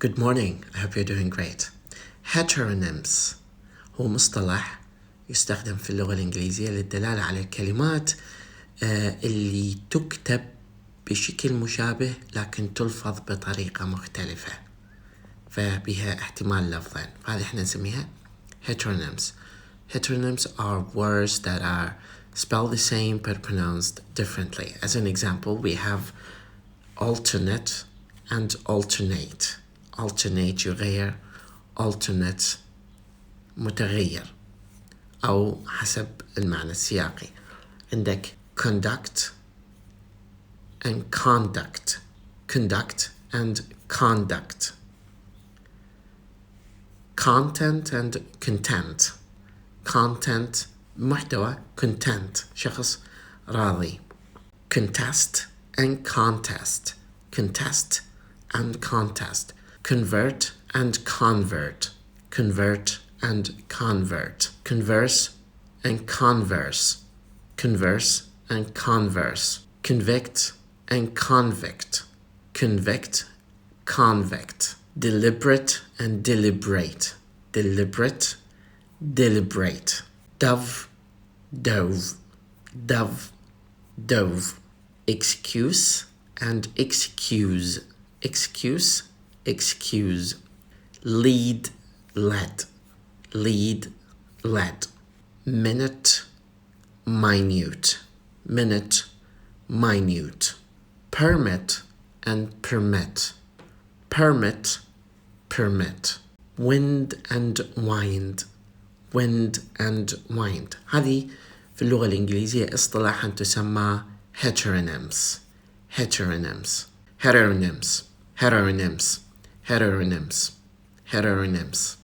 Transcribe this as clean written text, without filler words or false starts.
Good morning. I hope you're doing great. Heteronyms هو مصطلح يستخدم في اللغة الإنجليزية للدلالة على الكلمات اللي تكتب بشكل مشابه لكن تلفظ بطريقة مختلفة فبها احتمال لفظين، فهذه احنا نسميها heteronyms. Heteronyms are words that are spelled the same but pronounced differently. As an example, we have alternate and alternate. Alternate يغير، alternate متغير أو حسب المعنى السياقي. عندك conduct and conduct. Conduct and conduct. Content and content. Content محتوى، content شخص راضي. Contest and contest. Contest and contest. Convert and convert. Convert and convert. Converse and converse. Converse and converse. Convict and convict. Convict, convict. Deliberate and deliberate. Deliberate, deliberate. Dove, dove. Dove, dove. Excuse and excuse. Excuse, excuse. Lead, led. Lead, led. Minute, minute. Minute, minute. Permit and permit. Permit, permit. Wind and wind. Wind and wind. هذه في اللغة الإنجليزية اصطلاحا تسمى heteronyms. Heteronyms. Heteronyms. Heteronyms. Heteronyms. Heteronyms.